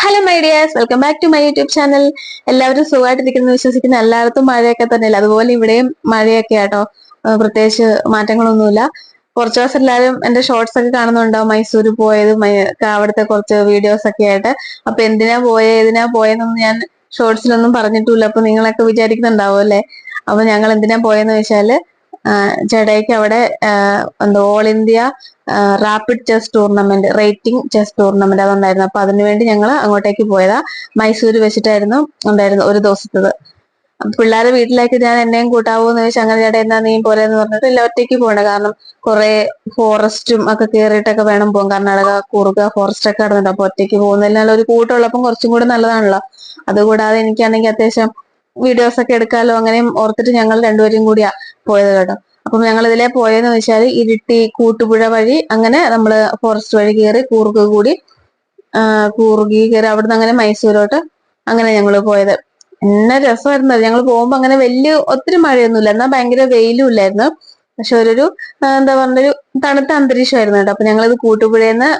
Hello my dears, welcome back to my YouTube channel. എല്ലാവരും സുഖമായിട്ടിരിക്കുന്നു വിശ്വസിക്കുന്നു. എല്ലായിടത്തും മഴയൊക്കെ തന്നെയല്ല, അതുപോലെ ഇവിടെയും മഴയൊക്കെ ആട്ടോ. പ്രത്യേകിച്ച് മാറ്റങ്ങളൊന്നുമില്ല. കുറച്ചു ദിവസം എല്ലാവരും എന്റെ ഷോർട്സ് ഒക്കെ കാണുന്നുണ്ടാവും, മൈസൂർ പോയതും അവിടുത്തെ കുറച്ച് വീഡിയോസ് ഒക്കെ ആയിട്ട്. അപ്പൊ ഏതിനാ പോയെന്നൊന്നും ഞാൻ ഷോർട്സിലൊന്നും പറഞ്ഞിട്ടില്ല. അപ്പൊ നിങ്ങളൊക്കെ വിചാരിക്കുന്നുണ്ടാവും അല്ലെ. അപ്പൊ ഞങ്ങൾ എന്തിനാ പോയെന്ന് വെച്ചാല്, ജഡയ്ക്ക് അവിടെ all India rapid chess tournament, rating chess tournament അതുണ്ടായിരുന്നു. അപ്പൊ അതിനുവേണ്ടി ഞങ്ങൾ അങ്ങോട്ടേക്ക് പോയതാ. മൈസൂര് വെച്ചിട്ടായിരുന്നു ഉണ്ടായിരുന്നു ഒരു ദിവസത്തത്. പിള്ളേരെ വീട്ടിലേക്ക് ഞാൻ എന്നെയും കൂട്ടാവൂ എന്ന് ചോദിച്ചാൽ, അങ്ങനെ ചേട്ടാ എന്നാ നീ പോരെന്ന് പറഞ്ഞിട്ട്, ഇല്ല ഒറ്റയ്ക്ക് പോകണ്ട, കാരണം കുറെ ഫോറസ്റ്റും ഒക്കെ കയറിയിട്ടൊക്കെ വേണം പോകാൻ. കർണാടക കൂർഗ ഫോറസ്റ്റ് ഒക്കെ നടന്നുണ്ട്. അപ്പൊ ഒറ്റയ്ക്ക് പോകുന്നതിനാൽ ഒരു കൂട്ടമുള്ളപ്പം കുറച്ചും കൂടെ നല്ലതാണല്ലോ. അതുകൂടാതെ എനിക്കാണെങ്കിൽ അത്യാവശ്യം വീഡിയോസ് ഒക്കെ എടുക്കാലോ, അങ്ങനെയും ഓർത്തിട്ട് ഞങ്ങൾ രണ്ടുപേരും കൂടിയാ പോയത് കേട്ടോ. അപ്പം ഞങ്ങൾ ഇതിലെ പോയെന്ന് വെച്ചാൽ ഇരിട്ടി കൂട്ടുപുഴ വഴി അങ്ങനെ നമ്മള് ഫോറസ്റ്റ് വഴി കയറി കൂർഗി കയറി അവിടുന്ന് അങ്ങനെ മൈസൂരോട്ട് അങ്ങനെ ഞങ്ങൾ പോയത്. എന്നെ രസമായിരുന്നു. ഞങ്ങൾ പോകുമ്പോ അങ്ങനെ ഒത്തിരി മഴയൊന്നുമില്ല, എന്നാൽ ഭയങ്കര വെയിലും ഇല്ലായിരുന്നു. പക്ഷെ എന്താ പറഞ്ഞൊരു തണുത്ത അന്തരീക്ഷമായിരുന്നു കേട്ടോ. അപ്പൊ ഞങ്ങളിത് കൂട്ടുപുഴന്ന്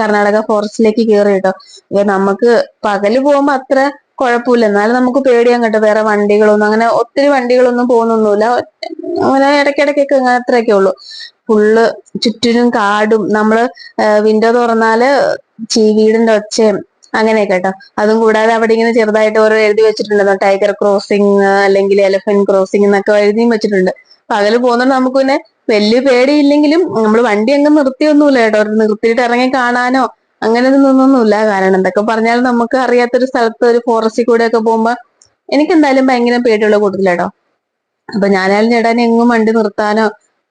കർണാടക ഫോറസ്റ്റിലേക്ക് കയറി കേട്ടോ. നമുക്ക് പകല് പോകുമ്പോ അത്ര കുഴപ്പമില്ല, എന്നാലും നമുക്ക് പേടിയാൻ കേട്ടോ. വേറെ വണ്ടികളൊന്നും അങ്ങനെ ഒത്തിരി വണ്ടികളൊന്നും പോകുന്നൊന്നുമില്ല. അങ്ങനെ ഇടയ്ക്കിടയ്ക്കൊക്കെ അങ്ങനെ അത്രയൊക്കെ ഉള്ളൂ. ഫുള്ള് ചുറ്റിനും കാടും. നമ്മള് വിൻഡോ തുറന്നാല് വീടിന്റെ ഒച്ചയും അങ്ങനെയൊക്കെ കേട്ടോ. അതും കൂടാതെ അവിടെ ഇങ്ങനെ ചെറുതായിട്ട് ഓരോ എഴുതി വെച്ചിട്ടുണ്ടല്ലോ, ടൈഗർ ക്രോസിംഗ് അല്ലെങ്കിൽ എലിഫന്റ് ക്രോസിംഗ് എന്നൊക്കെ എഴുതിയും വെച്ചിട്ടുണ്ട്. പകല് പോകുന്നത് നമുക്ക് പിന്നെ വലിയ പേടിയില്ലെങ്കിലും നമ്മൾ വണ്ടി അങ്ങ് നിർത്തിയൊന്നുമില്ല കേട്ടോ. നിർത്തിയിട്ട് ഇറങ്ങി കാണാനോ അങ്ങനെ നിന്നൊന്നുമില്ല. കാരണം എന്തൊക്കെ പറഞ്ഞാലും നമുക്ക് അറിയാത്തൊരു സ്ഥലത്ത് ഒരു ഫോറസ്റ്റിൽ കൂടെ ഒക്കെ പോകുമ്പോ എനിക്കെന്തായാലും ഭയങ്കര പേടിയുള്ള കൂട്ടത്തിലാട്ടോ. അപ്പൊ ഞാനായാലും ചേട്ടാനെ എങ്ങും വണ്ടി നിർത്താനോ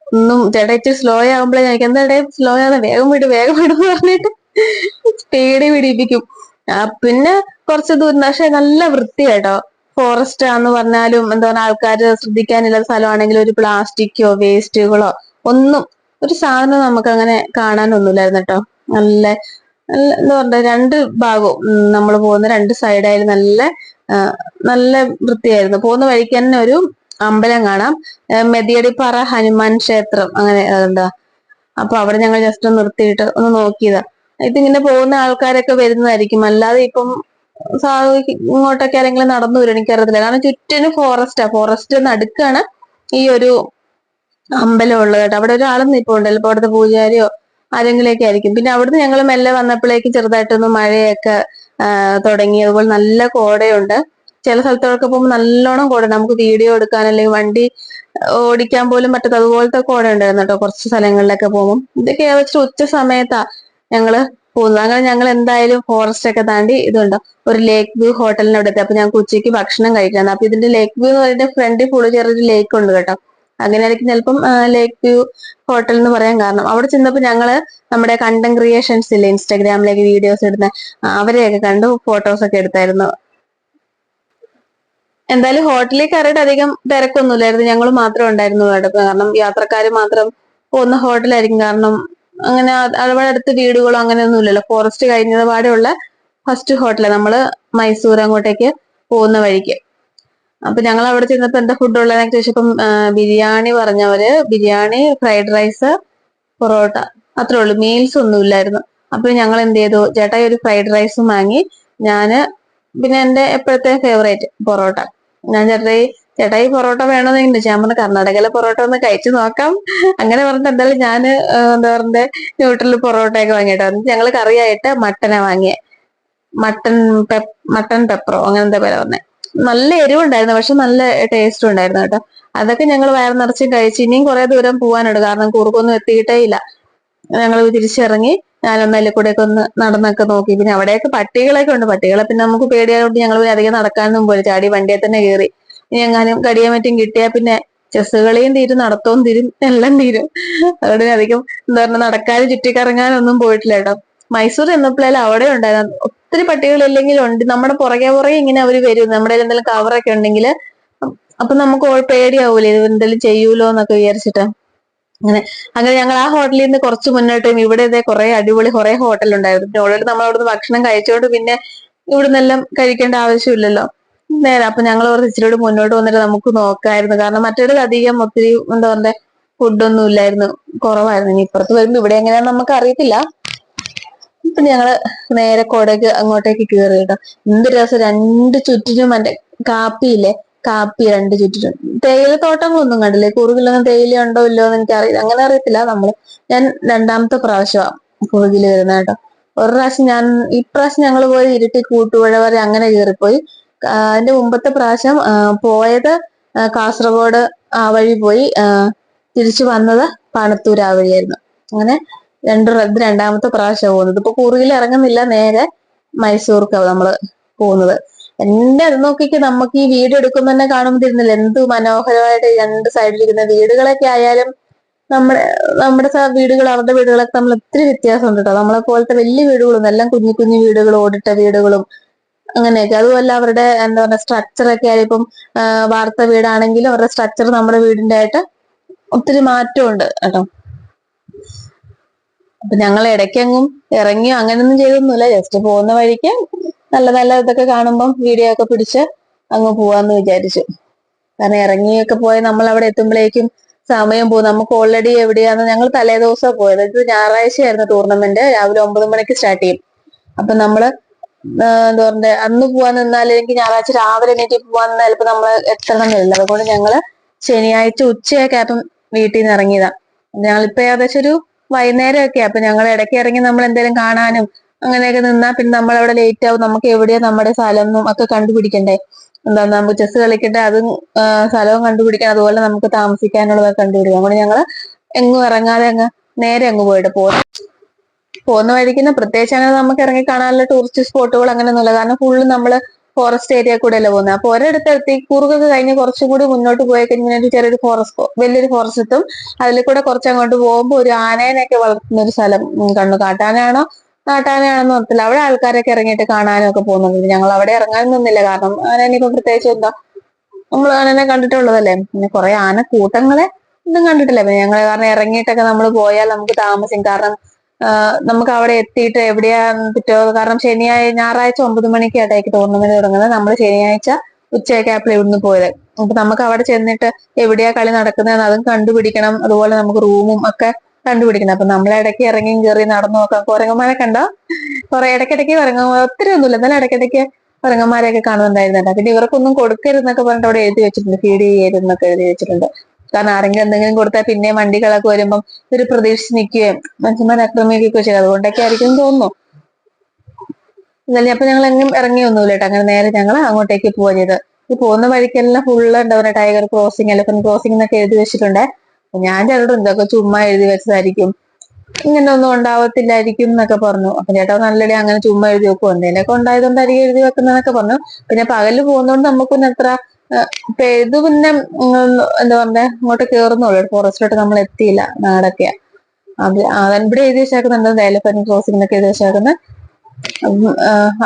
ഒന്നും, ചേട്ടാ ഇച്ചിരി സ്ലോ ആകുമ്പോഴേ എനിക്ക് എന്താ സ്ലോ ആണ്, വേഗം വിടും പറഞ്ഞിട്ട് സ്പീഡ് പിടിപ്പിക്കും. പിന്നെ കുറച്ച് ദൂരം, പക്ഷെ നല്ല വൃത്തിയാട്ടോ. ഫോറസ്റ്റ് ആന്ന് പറഞ്ഞാലും എന്താ പറഞ്ഞാൽ ആൾക്കാര് ശ്രദ്ധിക്കാനുള്ള സ്ഥലമാണെങ്കിലും ഒരു പ്ലാസ്റ്റിക്കോ വേസ്റ്റുകളോ ഒന്നും ഒരു സാധനം നമുക്ക് അങ്ങനെ കാണാനൊന്നുമില്ലായിരുന്നു കേട്ടോ. നല്ല എന്താ പറഞ്ഞ രണ്ട് ഭാഗവും നമ്മൾ പോകുന്ന രണ്ട് സൈഡായാലും നല്ല വൃത്തിയായിരുന്നു. പോകുന്ന വഴിക്ക് തന്നെ ഒരു അമ്പലം കാണാം, മെതിയടിപ്പാറ ഹനുമാൻ ക്ഷേത്രം, അങ്ങനെ എന്താ. അപ്പൊ അവിടെ ഞങ്ങൾ ജസ്റ്റ് ഒന്ന് നിർത്തിയിട്ട് ഒന്ന് നോക്കിയതാ. ഇതിങ്ങനെ പോകുന്ന ആൾക്കാരൊക്കെ വരുന്നതായിരിക്കും, അല്ലാതെ ഇപ്പം ഇങ്ങോട്ടൊക്കെ ആരെങ്കിലും നടന്നു വരും എനിക്കറിയത്തില്ല. കാരണം ചുറ്റിനും ഫോറസ്റ്റ് നടുക്കാണ് ഈ ഒരു അമ്പലം ഉള്ളത് കേട്ടോ. അവിടെ ഒരാളും നിൽപ്പുണ്ട്, ചിലപ്പോൾ അവിടുത്തെ പൂജാരിയോ ആരെങ്കിലുമൊക്കെ ആയിരിക്കും. പിന്നെ അവിടുന്ന് ഞങ്ങൾ മെല്ലെ വന്നപ്പോഴേക്ക് ചെറുതായിട്ടൊന്ന് മഴയൊക്കെ തുടങ്ങി. അതുപോലെ നല്ല കോടയുണ്ട്. ചില സ്ഥലത്തോടൊക്കെ പോകുമ്പോൾ നല്ലോണം കോട, നമുക്ക് വീഡിയോ എടുക്കാൻ അല്ലെങ്കിൽ വണ്ടി ഓടിക്കാൻ പോലും പറ്റാത്ത അതുപോലത്തെ കോട ഉണ്ടായിരുന്നു കേട്ടോ കുറച്ച് സ്ഥലങ്ങളിലൊക്കെ പോകുമ്പോൾ. ഇതൊക്കെ ഏകദേശം ഉച്ച സമയത്താ ഞങ്ങള് പോകുന്നത്. അങ്ങനെ ഞങ്ങൾ എന്തായാലും ഫോറസ്റ്റ് ഒക്കെ താണ്ടി ഇതുണ്ടോ ഒരു ലേക്ക് വ്യൂ ഹോട്ടലിന് അവിടെ എത്തി. അപ്പൊ ഞങ്ങൾക്ക് ഉച്ചയ്ക്ക് ഭക്ഷണം കഴിക്കാൻ. അപ്പൊ ഇതിന്റെ ലേക്ക് വ്യൂ എന്ന് പറയുന്നത് ഫ്രണ്ടിൽ ഫുള്ള് ചെറിയൊരു ലേക്ക് ഉണ്ട് കേട്ടോ. അങ്ങനെയായിരിക്കും ചിലപ്പം ലേക്ക് വ്യൂ ഹോട്ടൽ എന്ന് പറയാൻ കാരണം. അവിടെ ചെന്നപ്പോ ഞങ്ങള് നമ്മുടെ കണ്ടന്റ് ക്രിയേഷൻസ് ഇല്ലേ, ഇൻസ്റ്റാഗ്രാമിലേക്ക് വീഡിയോസ് ഇടുന്ന, അവരെയൊക്കെ കണ്ടു ഫോട്ടോസ് ഒക്കെ എടുത്തായിരുന്നു. എന്തായാലും ഹോട്ടലിൽ കയറിയിട്ട് അധികം തിരക്കൊന്നുമില്ലായിരുന്നു, ഞങ്ങൾ മാത്രം ഉണ്ടായിരുന്നു അവിടെ. കാരണം യാത്രക്കാർ മാത്രം പോകുന്ന ഹോട്ടലായിരിക്കും. കാരണം അങ്ങനെ അവിടെ അടുത്ത് വീടുകളോ അങ്ങനെയൊന്നും ഇല്ലല്ലോ. ഫോറസ്റ്റ് കഴിഞ്ഞത് പാടെയുള്ള ഫസ്റ്റ് ഹോട്ടലാണ് നമ്മള് മൈസൂർ അങ്ങോട്ടേക്ക് പോകുന്ന വഴിക്ക്. അപ്പൊ ഞങ്ങൾ അവിടെ ചെന്നപ്പോ എന്താ ഫുഡ് ഉള്ളതെന്നൊക്കെ ചോദിച്ചപ്പം ബിരിയാണി പറഞ്ഞവര്, ബിരിയാണി, ഫ്രൈഡ് റൈസ്, പൊറോട്ട, അത്രേ ഉള്ളൂ, മീൽസ് ഒന്നും ഇല്ലായിരുന്നു. അപ്പൊ ഞങ്ങൾ എന്ത് ചെയ്തു, ചേട്ടായി ഒരു ഫ്രൈഡ് റൈസും വാങ്ങി, ഞാന് പിന്നെ എന്റെ എപ്പോഴത്തെ ഫേവറേറ്റ് പൊറോട്ട. ഞാൻ ചേട്ടായി പൊറോട്ട വേണമെന്നുണ്ട്. ഞാൻ പറഞ്ഞ കർണാടകയിലെ പൊറോട്ട ഒന്ന് കഴിച്ചു നോക്കാം അങ്ങനെ പറഞ്ഞിട്ട് എന്തായാലും ഞാന് എന്താ പറഞ്ഞ ന്യൂട്രൽ പൊറോട്ടയൊക്കെ വാങ്ങിയിട്ടോ. ഞങ്ങൾ കറിയായിട്ട് മട്ടനാ വാങ്ങിയേ, മട്ടൻ പെപ്പറോ അങ്ങനെ എന്താ പേരാ പറഞ്ഞേ. നല്ല എരിവുണ്ടായിരുന്നു, പക്ഷെ നല്ല ടേസ്റ്റും ഉണ്ടായിരുന്നു കേട്ടോ. അതൊക്കെ ഞങ്ങൾ വയറ് നിറച്ച് കഴിച്ച്. ഇനിയും കുറെ ദൂരം പോകാനുണ്ട്, കാരണം കൂർഗൊന്നും എത്തിയിട്ടേ ഇല്ല. ഞങ്ങൾ തിരിച്ചിറങ്ങി. ഞാനൊന്ന് അതിൽ കൂടെ ഒക്കെ ഒന്ന് നടന്നൊക്കെ നോക്കി. പിന്നെ അവിടെയൊക്കെ പട്ടികളൊക്കെ ഉണ്ട്. പട്ടികളെ പിന്നെ നമുക്ക് പേടിയായതുകൊണ്ട് ഞങ്ങൾ അധികം നടക്കാനൊന്നും പോയി, ചാടി വണ്ടിയെ തന്നെ കയറി. ഇനി എങ്ങാനും കടിയാൻ പറ്റും കിട്ടിയാൽ പിന്നെ ചെസ് കളിയും തീരും, നടത്തവും തീരും, എല്ലാം തീരും. അതുകൊണ്ട് അധികം എന്താ പറഞ്ഞ നടക്കാനും ചുറ്റിക്കറങ്ങാനും ഒന്നും പോയിട്ടില്ല കേട്ടോ. മൈസൂർ എന്നപ്പോഴായാലും അവിടെ ഉണ്ടായിരുന്നു ഒത്തിരി പട്ടികളില്ലെങ്കിലും ഉണ്ട്. നമ്മുടെ പുറകെ ഇങ്ങനെ അവര് വരും, നമ്മുടെ എന്തെങ്കിലും കവറൊക്കെ ഉണ്ടെങ്കിൽ. അപ്പൊ നമുക്ക് പേടിയാവൂലേ, ഇത് എന്തെങ്കിലും ചെയ്യൂലോ എന്നൊക്കെ വിചാരിച്ചിട്ട്. അങ്ങനെ ഞങ്ങൾ ആ ഹോട്ടലിൽ നിന്ന് കുറച്ച് മുന്നോട്ടും ഇവിടെ ഇതേ കുറെ അടിപൊളി കുറെ ഹോട്ടൽ ഉണ്ടായിരുന്നു. പിന്നെ ഓൾറെഡി നമ്മൾ അവിടുന്ന് ഭക്ഷണം കഴിച്ചോണ്ട് പിന്നെ ഇവിടുന്നെല്ലാം കഴിക്കേണ്ട ആവശ്യമില്ലല്ലോ. നേരെ അപ്പൊ ഞങ്ങൾ കുറച്ച് ഇച്ചിരി മുന്നോട്ട് വന്നിട്ട് നമുക്ക് നോക്കായിരുന്നു. കാരണം മറ്റേടത്ത് അധികം ഒത്തിരി എന്താ പറയുക ഫുഡൊന്നും ഇല്ലായിരുന്നു, കുറവായിരുന്നു. ഇനി ഇപ്പുറത്ത് വരുമ്പോ ഇവിടെ എങ്ങനെയാണെന്ന് നമുക്ക് അറിയത്തില്ല. ഇപ്പൊ ഞങ്ങള് നേരെ കൊടക് അങ്ങോട്ടേക്ക് കയറി കേട്ടോ. എന്ത് രസം, രണ്ട് ചുറ്റിനും മറ്റേ കാപ്പിയില്ലേ, കാപ്പി രണ്ട് ചുറ്റിനും. തേയിലത്തോട്ടങ്ങളൊന്നും കണ്ടില്ലേ, കുറുകിലൊന്നും തേയില ഉണ്ടോ ഇല്ലോ എന്ന് എനിക്കറിയില്ല, അങ്ങനെ അറിയത്തില്ല. ഞാൻ രണ്ടാമത്തെ പ്രാവശ്യമാണ് കുറുകില് വരുന്നത് കേട്ടോ. ഒരു പ്രാവശ്യം ഇപ്രാവശ്യം ഞങ്ങൾ പോയി ഇരുട്ടി കൂട്ടുപുഴ വരെ അങ്ങനെ കയറിപ്പോയി. അതിന്റെ മുമ്പത്തെ പ്രാവശ്യം പോയത് കാസർഗോഡ് ആ വഴി പോയി, തിരിച്ചു വന്നത് പാണത്തൂർ ആ വഴിയായിരുന്നു. അങ്ങനെ രണ്ടാമത്തെ പ്രാവശ്യം പോകുന്നത്. ഇപ്പൊ കുറുകിൽ ഇറങ്ങുന്നില്ല, നേരെ മൈസൂർക്കാണ് നമ്മള് പോകുന്നത്. അത് നോക്കിക്ക്, നമുക്ക് ഈ വീട് എടുക്കുമ്പോൾ തന്നെ കാണുമ്പോഴായിരുന്നില്ല എന്ത് മനോഹരമായിട്ട് രണ്ട് സൈഡിലിരിക്കുന്ന വീടുകളൊക്കെ ആയാലും നമ്മുടെ വീടുകൾ അവരുടെ വീടുകളൊക്കെ തമ്മിൽ ഒത്തിരി വ്യത്യാസമുണ്ട് കേട്ടോ. നമ്മളെ പോലത്തെ വലിയ വീടുകളൊന്നും, എല്ലാം കുഞ്ഞു കുഞ്ഞു വീടുകളും ഓടിട്ട വീടുകളും അങ്ങനെയൊക്കെ. അതുമല്ല അവരുടെ എന്താ പറയുക സ്ട്രക്ചർ ഒക്കെ ആയാലും, ഇപ്പം വാർത്ത വീടാണെങ്കിലും അവരുടെ സ്ട്രക്ചർ നമ്മുടെ വീടിന്റെ ആയിട്ട് ഒത്തിരി മാറ്റമുണ്ട് കേട്ടോ. അപ്പൊ ഞങ്ങൾ ഇടയ്ക്കെങ്ങും ഇറങ്ങിയോ അങ്ങനെയൊന്നും ചെയ്തൊന്നുമില്ല, ജസ്റ്റ് പോകുന്ന വഴിക്ക് നല്ല നല്ല ഇതൊക്കെ കാണുമ്പം വീഡിയോ ഒക്കെ പിടിച്ച് അങ്ങ് പോവാന്ന് വിചാരിച്ചു. കാരണം ഇറങ്ങിയൊക്കെ പോയി നമ്മൾ അവിടെ എത്തുമ്പോഴേക്കും സമയം പോകും. നമുക്ക് ഓൾറെഡി എവിടെയാന്ന്, ഞങ്ങൾ തലേദിവസമാണ് പോയത്. ഇത് ഞായറാഴ്ചയായിരുന്നു ടൂർണമെന്റ്, രാവിലെ 9 മണിക്ക് സ്റ്റാർട്ട് ചെയ്യും. അപ്പൊ നമ്മള് എന്താ പറഞ്ഞ അന്ന് പോവാൻ നിന്നാൽ, എനിക്ക് ഞായറാഴ്ച രാവിലെ എണീറ്റ് പോവാൻ നിന്നാൽ ചിലപ്പോൾ നമ്മൾ എത്തണമെന്നില്ല. അതുകൊണ്ട് ഞങ്ങള് ശനിയാഴ്ച ഉച്ചയൊക്കെ ആയപ്പം വീട്ടിൽ നിന്ന് ഇറങ്ങിയതാ. ഞങ്ങളിപ്പോ ഏകദേശം ഒരു വൈകുന്നേരമൊക്കെ. അപ്പൊ ഞങ്ങൾ ഇടയ്ക്ക് ഇറങ്ങി നമ്മൾ എന്തെങ്കിലും കാണാനും അങ്ങനെയൊക്കെ നിന്നാ പിന്നെ നമ്മളവിടെ ലേറ്റ് ആവും. നമുക്ക് എവിടെയാ നമ്മുടെ സ്ഥലം ഒക്കെ കണ്ടുപിടിക്കണ്ടേ. എന്താ നമുക്ക് ചെസ് കളിക്കട്ടെ, അതും സ്ഥലവും കണ്ടുപിടിക്കണം, അതുപോലെ നമുക്ക് താമസിക്കാനുള്ളതൊക്കെ കണ്ടുപിടിക്കാം. അതുകൊണ്ട് ഞങ്ങള് എങ്ങും ഇറങ്ങാതെ നേരെ അങ്ങ് പോയിട്ട് പോകുന്ന വഴിക്കുന്ന പ്രത്യേകിച്ച് അങ്ങനെ നമുക്ക് ഇറങ്ങി കാണാനുള്ള ടൂറിസ്റ്റ് സ്പോട്ടുകൾ അങ്ങനെയൊന്നുമില്ല. കാരണം ഫുള്ള് നമ്മള് ഫോറസ്റ്റ് ഏരിയ കൂടെ അല്ലേ പോകുന്നത്. അപ്പൊ ഒരിടത്തെത്തി കുറുകൊക്കെ കഴിഞ്ഞ് കുറച്ചും കൂടി മുന്നോട്ട് പോയി കഴിഞ്ഞാൽ ചെറിയൊരു വലിയൊരു ഫോറസ്റ്റും അതിൽ കൂടെ കുറച്ചങ്ങോട്ട് പോകുമ്പോൾ ഒരു ആനേനെയൊക്കെ വളർത്തുന്ന ഒരു സ്ഥലം കണ്ടു. നാട്ടാനയാണെന്ന് ഓർത്തില്ല. അവിടെ ആൾക്കാരൊക്കെ ഇറങ്ങിയിട്ട് കാണാനും ഒക്കെ പോകുന്നുണ്ട്. ഞങ്ങൾ അവിടെ ഇറങ്ങാനൊന്നുമില്ല, കാരണം ആനേനിപ്പോ പ്രത്യേകിച്ച് എന്താ, നമ്മൾ ആനനെ കണ്ടിട്ടുള്ളതല്ലേ. പിന്നെ കുറെ ആന കൂട്ടങ്ങളെ ഒന്നും കണ്ടിട്ടില്ല. പിന്നെ ഞങ്ങൾ കാരണം ഇറങ്ങിയിട്ടൊക്കെ നമ്മൾ പോയാൽ നമുക്ക് താമസിക്കും. കാരണം നമുക്ക് അവിടെ എത്തിയിട്ട് എവിടെയാ കാരണം ഞായറാഴ്ച 9 മണിക്കായിട്ടേക്ക് ടൂർണമെന്റ് തുടങ്ങുന്നത്. നമ്മൾ ശനിയാഴ്ച ഉച്ചയൊക്കെ ആയപ്പോൾ ഇവിടുന്ന് പോയത്. അപ്പൊ നമുക്ക് അവിടെ ചെന്നിട്ട് എവിടെയാ കളി നടക്കുന്നതെന്ന് അതും കണ്ടുപിടിക്കണം. അതുപോലെ നമുക്ക് റൂമും ഒക്കെ കണ്ടുപിടിക്കണം. അപ്പൊ നമ്മൾ ഇടയ്ക്ക് ഇറങ്ങിയും കയറി നടന്നു നോക്കാം. കുരങ്ങന്മാരെ കണ്ടോ, കുറെ ഇടയ്ക്കിടയ്ക്ക് ഒത്തിരി ഒന്നുമില്ല, എന്നാലും ഇടയ്ക്കിടയ്ക്ക് കുരങ്ങന്മാരെയൊക്കെ കാണുന്നുണ്ടായിരുന്നുണ്ട്. പിന്നെ ഇവർക്കൊന്നും കൊടുക്കരുതെന്നൊക്കെ പറഞ്ഞിട്ട് അവിടെ എഴുതി വെച്ചിട്ടുണ്ട്, ഫീഡ് ചെയ്യരുതെന്നൊക്കെ എഴുതി വെച്ചിട്ടുണ്ട്. കാരണം ആരെങ്കിലും എന്തെങ്കിലും കൊടുത്താൽ പിന്നെ വണ്ടികളൊക്കെ വരുമ്പം ഒരു പ്രതീക്ഷിച്ച് നിൽക്കുകയും മനുഷ്യന്മാരെ ആക്രമിക്കുകയൊക്കെ ചെയ്യും. അതുകൊണ്ടൊക്കെ ആയിരിക്കും തോന്നുന്നു. അപ്പൊ ഞങ്ങൾ എങ്ങും ഇറങ്ങിയൊന്നുമില്ല കേട്ടോ. അങ്ങനെ നേരെ ഞങ്ങൾ അങ്ങോട്ടേക്ക് പോവുക ചെയ്ത്. ഈ പോകുന്ന വഴിക്കെല്ലാം ഫുള്ള് എന്താ പറയുക ടൈഗർ ക്രോസിംഗ്, എലഫന്റ് ക്രോസിംഗ് എന്നൊക്കെ എഴുതി വെച്ചിട്ടുണ്ട്. ഞാൻ ചേട്ടൻ എന്തൊക്കെ ചുമ്മാ എഴുതി വെച്ചതായിരിക്കും, ഇങ്ങനെ ഒന്നും ഉണ്ടാവത്തില്ലായിരിക്കും എന്നൊക്കെ പറഞ്ഞു. അപ്പൊ ചേട്ടാ നല്ലടി അങ്ങനെ ചുമ്മാ എഴുതി വെക്കും, എന്തെങ്കിലുമൊക്കെ ഉണ്ടായതുകൊണ്ടായിരിക്കും എഴുതി വെക്കുന്നതൊക്കെ പറഞ്ഞു. പിന്നെ പകല് പോകുന്നതുകൊണ്ട് നമുക്ക് പിന്നെ അത്ര ഇത് പിന്നെ എന്താ പറഞ്ഞ ഇങ്ങോട്ട് കേറുന്നുള്ളൂ, ഫോറസ്റ്റിലോട്ട് നമ്മൾ എത്തിയില്ല, നാടൊക്കെയാ. ഇവിടെ എഴുതി വെച്ചേക്കുന്നുണ്ട് എലഫന്റ് ക്രോസിംഗ് എന്നൊക്കെ എഴുതി വെച്ചേക്കുന്നത്.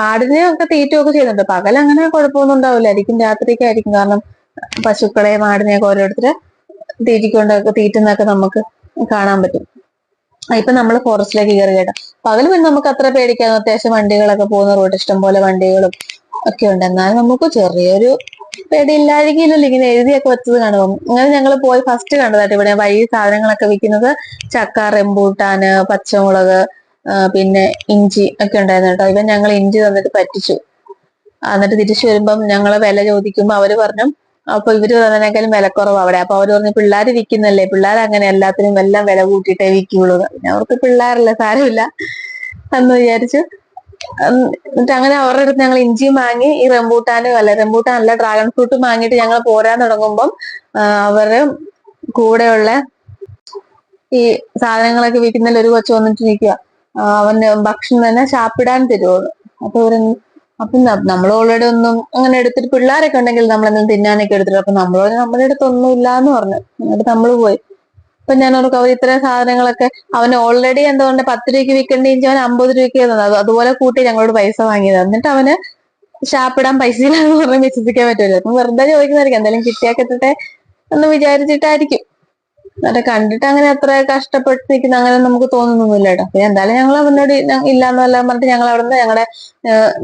ആടിനെ ഒക്കെ തീറ്റുമൊക്കെ ചെയ്യുന്നുണ്ട്. പകൽ അങ്ങനെ കുഴപ്പമൊന്നും ഉണ്ടാവില്ലായിരിക്കും, രാത്രിക്കായിരിക്കും. കാരണം പശുക്കളെയും ആടിനെയൊക്കെ ഓരോരുത്തര് തീറ്റുന്നൊക്കെ നമുക്ക് കാണാൻ പറ്റും. ഇപ്പൊ നമ്മൾ ഫോറസ്റ്റിലേക്ക് കയറി കേട്ടോ. പകല് പിന്നെ നമുക്ക് അത്ര പേടിക്കാതെ, അത്യാവശ്യം വണ്ടികളൊക്കെ പോകുന്ന റോഡ് ഇഷ്ടംപോലെ വണ്ടികളും ഒക്കെ ഉണ്ട്. എന്നാലും നമുക്ക് ചെറിയൊരു പേടിയില്ലായിരിക്കില്ലല്ലോ ഇങ്ങനെ എഴുതിയൊക്കെ വെച്ചത് കാണുമ്പോൾ. അങ്ങനെ ഞങ്ങൾ പോയി ഫസ്റ്റ് കണ്ടതായിട്ട് ഇവിടെ വഴി സാധനങ്ങളൊക്കെ വിൽക്കുന്നത് ചക്ക, റംബൂട്ടാന്, പച്ചമുളക്, പിന്നെ ഇഞ്ചി ഒക്കെ ഉണ്ടായിരുന്നു കേട്ടോ. ഇവൻ ഞങ്ങൾ ഇഞ്ചി തന്നിട്ട് പറ്റിച്ചു. എന്നിട്ട് തിരിച്ചു വരുമ്പം ഞങ്ങള് വില ചോദിക്കുമ്പോ അവര് പറഞ്ഞു, അപ്പൊ ഇവര് തന്നതിനേക്കാളും വിലക്കുറവ് അവിടെ. അപ്പൊ അവര് പറഞ്ഞു പിള്ളേര് വിൽക്കുന്നല്ലേ, പിള്ളേർ അങ്ങനെ എല്ലാത്തിനും എല്ലാം വില കൂട്ടിയിട്ടേ വിൽക്കുള്ളൂ. പിന്നെ അവർക്ക് പിള്ളേരല്ലേ, സാരമില്ല എന്ന് വിചാരിച്ചു. എന്നിട്ട് അങ്ങനെ അവരുടെ അടുത്ത് ഞങ്ങൾ ഇഞ്ചിയും വാങ്ങി. ഈ റംബൂട്ടാൻ അല്ല ഡ്രാഗൺ ഫ്രൂട്ടും വാങ്ങിയിട്ട് ഞങ്ങൾ പോരാൻ തുടങ്ങുമ്പം അവര് കൂടെയുള്ള ഈ സാധനങ്ങളൊക്കെ വിൽക്കുന്നതിൽ ഒരു കൊച്ചു വന്നിട്ട് നിൽക്കുക, അവന് ഭക്ഷണം തന്നെ ശാപ്പിടാൻ തരുമോന്ന്. അപ്പൊ നമ്മൾ ഓൾറെഡി ഒന്നും അങ്ങനെ എടുത്തിട്ട്, പിള്ളേരൊക്കെ ഉണ്ടെങ്കിൽ നമ്മളെന്തെങ്കിലും തിന്നാനൊക്കെ എടുത്തിട്ട്, അപ്പൊ നമ്മുടെ അടുത്ത് ഒന്നും ഇല്ലാന്ന് പറഞ്ഞു. എന്നിട്ട് നമ്മള് പോയി. അപ്പൊ ഞാൻ ഓർക്കും അവർ ഇത്രയും സാധനങ്ങളൊക്കെ അവന് ഓൾറെഡി എന്തുകൊണ്ട് 10 രൂപയ്ക്ക് വിൽക്കേണ്ട ഇഞ്ചി അവൻ 50 രൂപയ്ക്ക് തന്നത്. അതുപോലെ കൂട്ടി ഞങ്ങളോട് പൈസ വാങ്ങിയത്. എന്നിട്ട് അവന് ഷാപ്പിടാൻ പൈസ ഇല്ലാന്ന് പറഞ്ഞ് വിശ്വസിക്കാൻ പറ്റുമല്ലോ. അപ്പൊ വെറുതെ ചോദിക്കുന്നതായിരിക്കും, എന്തായാലും കിട്ടിയാ കിട്ടട്ടെ എന്ന് വിചാരിച്ചിട്ടായിരിക്കും. എന്നിട്ട് കണ്ടിട്ട് അങ്ങനെ അത്ര കഷ്ടപ്പെട്ട് നിൽക്കുന്ന അങ്ങനെ നമുക്ക് തോന്നുന്നൊന്നുമില്ല കേട്ടോ. പിന്നെ എന്തായാലും ഞങ്ങൾ അവനോട് ഇല്ലാന്നെല്ലാം പറഞ്ഞിട്ട് ഞങ്ങൾ അവിടുന്ന് ഞങ്ങളുടെ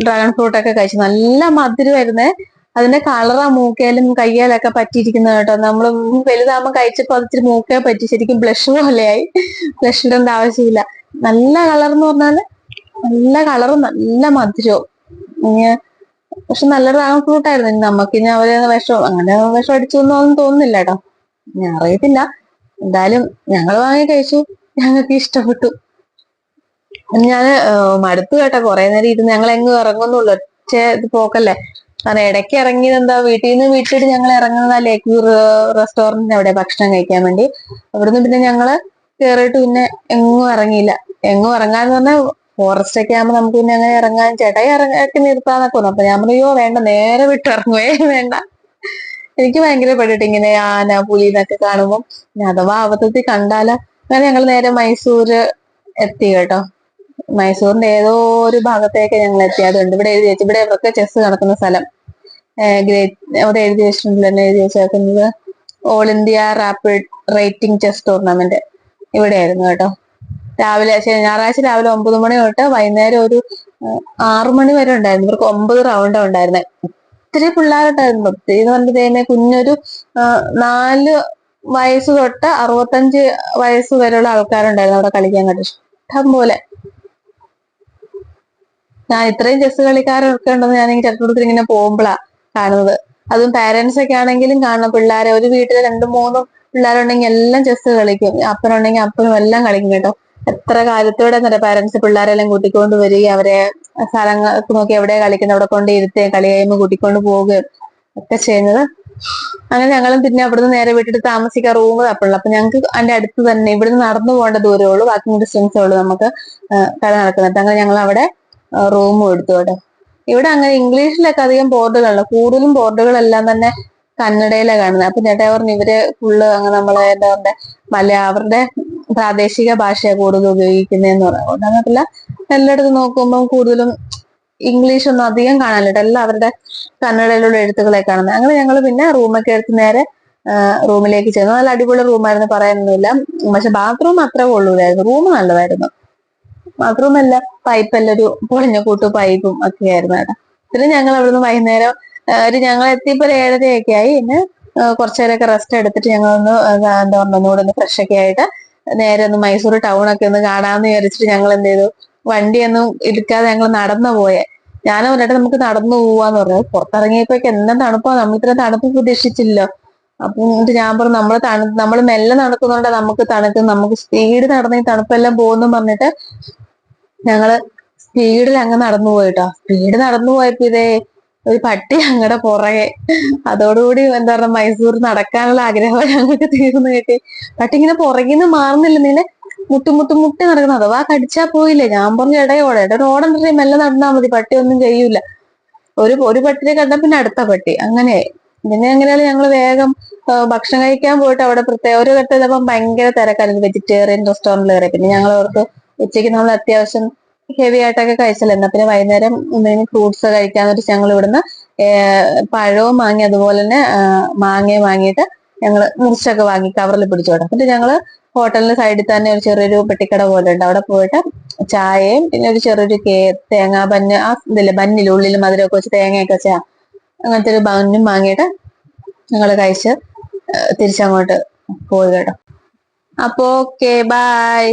ഡ്രാഗൺ ഫ്രൂട്ട് ഒക്കെ കഴിച്ചു. നല്ല മധുരമായിരുന്നേ. അതിന്റെ കളറാ മൂക്കേലും കയ്യേലൊക്കെ പറ്റിയിരിക്കുന്നത് കേട്ടോ. നമ്മൾ വലുതാകുമ്പോൾ കഴിച്ചപ്പോ അതിച്ചിരി മൂക്കേ പറ്റി, ശരിക്കും ബ്ലഷ് പോലെയായി. ബ്ലഷ് ഇടേണ്ട ആവശ്യമില്ല. നല്ല കളർ എന്ന് പറഞ്ഞാല് നല്ല കളറും നല്ല മധുരവും. പക്ഷെ നല്ല ഡ്രാഗൺ ഫ്രൂട്ട് ആയിരുന്നു. നമുക്ക് ഇനി അവര് വിഷം അടിച്ചു എന്നൊന്നും തോന്നുന്നില്ല കേട്ടോ. ഞാൻ അറിയത്തില്ല. എന്തായാലും ഞങ്ങൾ വാങ്ങി കഴിച്ചു, ഞങ്ങൾക്ക് ഇഷ്ടപ്പെട്ടു. ഞാന് മടുത്തു കേട്ടോ. കുറെ നേരം ഇരുന്ന് ഞങ്ങൾ എങ്ങും ഇറങ്ങുന്നുള്ളൂ, ഇത് പോക്കല്ലേ. കാരണം ഇടയ്ക്ക് ഇറങ്ങിയത് എന്താ, വീട്ടിൽ നിന്ന് വിട്ടിട്ട് ഞങ്ങൾ ഇറങ്ങുന്ന ലേക്ക് വ്യൂ റെസ്റ്റോറന്റിന് അവിടെ ഭക്ഷണം കഴിക്കാൻ വേണ്ടി. അവിടുന്ന് പിന്നെ ഞങ്ങള് കേറിയിട്ട് പിന്നെ എങ്ങും ഇറങ്ങിയില്ല. എങ്ങും ഇറങ്ങാന്ന് പറഞ്ഞാൽ ഫോറസ്റ്റ് ഒക്കെ ആകുമ്പോൾ നമുക്ക് പിന്നെ അങ്ങനെ ഇറങ്ങാൻ ചേട്ടായി ഇറക്കി നിർത്താന്നൊക്കെ പറഞ്ഞു. അപ്പൊ ഞാൻ പറയോ വേണ്ട, നേരെ വിട്ട് ഇറങ്ങുവേ വേണ്ട. എനിക്ക് ഭയങ്കര പെട്ടിട്ട് ഇങ്ങനെ ആന പുലി എന്നൊക്കെ കാണുമ്പോൾ അഥവാ അബദ്ധത്തിൽ കണ്ടാലോ. അങ്ങനെ ഞങ്ങൾ നേരെ മൈസൂര് എത്തി കേട്ടോ. മൈസൂറിന്റെ ഏതോ ഒരു ഭാഗത്തേക്ക് ഞങ്ങൾ എത്തി. അതുകൊണ്ട് ഇവിടെ എഴുതി വെച്ചു, ഇവിടെ ഇവർക്ക് ചെസ് നടക്കുന്ന സ്ഥലം അവിടെ എഴുതി വെച്ചിട്ടുണ്ട്. തന്നെ എഴുതി വെച്ചേക്കുന്നത് all India rapid rating chess tournament ഇവിടെയായിരുന്നു കേട്ടോ. രാവിലെ ഞായറാഴ്ച രാവിലെ 9 മണി തൊട്ട് വൈകുന്നേരം ഒരു 6 മണി വരെ ഉണ്ടായിരുന്നു. ഇവർക്ക് 9 റൗണ്ടാ ഉണ്ടായിരുന്നത്. ഒത്തിരി പിള്ളേരുണ്ടായിരുന്നു. ഒത്തിരി എന്ന് പറഞ്ഞിട്ട് കുഞ്ഞൊരു 4 വയസ്സ് തൊട്ട് 65 വയസ്സ് വരെയുള്ള ആൾക്കാരുണ്ടായിരുന്നു അവിടെ കളിക്കാൻ കേട്ടോ, ഇഷ്ടം പോലെ. ഞാൻ ഇത്രയും ചെസ് കളിക്കാരൊക്കെ ഉണ്ടെന്ന് ഞാൻ ചെറുപ്പത്തിൽ ഇങ്ങനെ പോകുമ്പോഴാ കാണുന്നത്. അതും പാരന്റ്സ് ഒക്കെ ആണെങ്കിലും കാണണം പിള്ളേരെ. ഒരു വീട്ടിൽ 2-3 പിള്ളേരുണ്ടെങ്കിൽ എല്ലാം ചെസ് കളിക്കും. അപ്പനുണ്ടെങ്കിൽ അപ്പനും എല്ലാം കളിക്കും കേട്ടോ. എത്ര കാര്യത്തോടെ പാരന്റ്സ് പിള്ളേരെല്ലാം കൂട്ടിക്കൊണ്ട് വരികയും അവരെ സ്ഥലങ്ങൾക്ക് നോക്കി എവിടെ കളിക്കുന്നത് അവിടെ കൊണ്ട് ഇരുത്തുകയും കളി കഴിയുമ്പോൾ കൂട്ടിക്കൊണ്ട് പോവുകയും ഒക്കെ ചെയ്യുന്നത്. അങ്ങനെ ഞങ്ങളും പിന്നെ അവിടുന്ന് നേരെ വിട്ടിട്ട് താമസിക്കാൻ റൂം തപ്പുള്ളൂ. അപ്പൊ ഞങ്ങൾക്ക് അതിന്റെ അടുത്ത് തന്നെ ഇവിടുന്ന് നടന്നു പോകേണ്ട ദൂരമേ ഉള്ളൂ, വാക്കിംഗ് ഡിസ്റ്റൻസേ ഉള്ളൂ നമുക്ക് കട നടക്കുന്നത്. അങ്ങനെ ഞങ്ങൾ അവിടെ റൂമും എടുത്തു കേട്ടോ. ഇവിടെ അങ്ങനെ ഇംഗ്ലീഷിലൊക്കെ അധികം ബോർഡുകളല്ല, കൂടുതലും ബോർഡുകളെല്ലാം തന്നെ കന്നഡയിലാണ് കാണുന്നത്. അപ്പൊ ചേട്ടാ പറഞ്ഞു ഇവര് ഫുള്ള് അങ്ങനെ നമ്മളെ എന്താ പറയുക അവരുടെ പ്രാദേശിക ഭാഷയാണ് കൂടുതൽ ഉപയോഗിക്കുന്നതെന്ന് പറഞ്ഞു. അതുകൊണ്ടല്ല, എല്ലായിടത്തും നോക്കുമ്പോൾ കൂടുതലും ഇംഗ്ലീഷ് ഒന്നും അധികം കാണാനില്ല, എല്ലാം അവരുടെ കന്നഡയിലുള്ള എഴുത്തുകളെ കാണുന്നത്. അങ്ങനെ ഞങ്ങൾ പിന്നെ റൂമൊക്കെ എടുത്ത് നേരെ റൂമിലേക്ക് ചെന്നു. നല്ല അടിപൊളി റൂമായിരുന്നു, പറയാനൊന്നുമില്ല. പക്ഷെ ബാത്റൂം അത്ര കൊള്ളൂലായിരുന്നു, റൂം നല്ലതായിരുന്നു. ബാത്റൂമല്ല, പൈപ്പെല്ലാം ഒരു പൊളിഞ്ഞ കൂട്ടു പൈപ്പും ഒക്കെ ആയിരുന്നു കേട്ടോ. പിന്നെ ഞങ്ങൾ അവിടുന്ന് വൈകുന്നേരം ഞങ്ങൾ എത്തിയപ്പോൾ 7:30 ആയി. പിന്നെ കുറച്ചു നേരമൊക്കെ റെസ്റ്റ് എടുത്തിട്ട് ഞങ്ങളൊന്ന് എന്താ പറയുക ഒന്നുകൂടെ ഒന്ന് ഫ്രഷ് ഒക്കെ ആയിട്ട് നേരെ ഒന്ന് മൈസൂർ ടൗൺ ഒക്കെ ഒന്ന് കാണാമെന്ന് വിചാരിച്ചിട്ട് ഞങ്ങൾ എന്ത് ചെയ്തു, വണ്ടിയൊന്നും എടുക്കാതെ ഞങ്ങൾ നടന്നു പോയെ. ഞാനും പറഞ്ഞിട്ട് നമുക്ക് നടന്നു പോവാന്ന് പറഞ്ഞു. പുറത്തിറങ്ങിയപ്പോഴേക്ക് എന്താ തണുപ്പാ, നമ്മൾ ഇത്ര തണുപ്പ് പ്രതീക്ഷിച്ചില്ലല്ലോ. അപ്പൊ എന്നിട്ട് ഞാൻ പറഞ്ഞു നമ്മൾ മെല്ലെ നടക്കുന്നുണ്ട്, നമുക്ക് തണുക്കും, നമുക്ക് സ്പീഡ് നടന്ന് ഈ തണുപ്പെല്ലാം പോകുന്നു പറഞ്ഞിട്ട് ഞങ്ങള് സ്പീഡിൽ അങ്ങ് നടന്നു പോയിട്ടോ. സ്പീഡ് നടന്നു പോയപ്പോ ഒരു പട്ടി ഞങ്ങളുടെ പുറകെ. അതോടുകൂടി എന്താ പറയുക മൈസൂർ നടക്കാനുള്ള ആഗ്രഹം ഞങ്ങൾക്ക് തീർന്നു കിട്ടി. പട്ടി ഇങ്ങനെ പുറകിന്ന് മാറുന്നില്ല, നീനെ മുട്ടി നടക്കുന്നത്. അഥവാ കടിച്ചാ പോയില്ലേ. ഞാൻ പറഞ്ഞു ഇടയോടെ മെല്ലെ നടന്നാ മതി, പട്ടി ഒന്നും ചെയ്യൂല. ഒരു പട്ടിയെ കണ്ട പിന്നെ അടുത്ത പട്ടി, അങ്ങനെ. പിന്നെ എങ്ങനെയാലും ഞങ്ങൾ വേഗം ഭക്ഷണം കഴിക്കാൻ പോയിട്ട് അവിടെ പ്രത്യേക ഒരു ഘട്ടം ചിലപ്പം ഭയങ്കര തിരക്കായിരുന്നു. വെജിറ്റേറിയൻ റെസ്റ്റോറന്റിൽ കയറി. പിന്നെ ഞങ്ങൾ ഓർക്ക് ഉച്ചയ്ക്ക് നമ്മൾ അത്യാവശ്യം ഹെവി ആയിട്ടൊക്കെ കഴിച്ചല്ലോ. എന്നാ പിന്നെ വൈകുന്നേരം എന്തെങ്കിലും ഫ്രൂട്ട്സ് കഴിക്കാന്ന് വെച്ച് ഞങ്ങൾ ഇവിടുന്ന് പഴവും വാങ്ങി, അതുപോലെ തന്നെ മാങ്ങയും വാങ്ങിയിട്ട് ഞങ്ങള് മുറിച്ചൊക്കെ വാങ്ങി കവറിൽ പിടിച്ചു വിടാം. എന്നിട്ട് ഞങ്ങള് ഹോട്ടലിന്റെ സൈഡിൽ തന്നെ ഒരു ചെറിയൊരു പെട്ടിക്കട പോലെ ഉണ്ട്, അവിടെ പോയിട്ട് ചായയും പിന്നെ ഒരു ചെറിയൊരു തേങ്ങാ ബന്ന്, ഇതില്ലേ ബന്നില് ഉള്ളിൽ മധുരമൊക്കെ വെച്ച് തേങ്ങയൊക്കെ വെച്ചാ അങ്ങനത്തെ ഒരു ബന്നും വാങ്ങിയിട്ട് ഞങ്ങള് കഴിച്ച് തിരിച്ചങ്ങോട്ട് പോയി കേട്ടോ. അപ്പോ ഓക്കെ, ബൈ.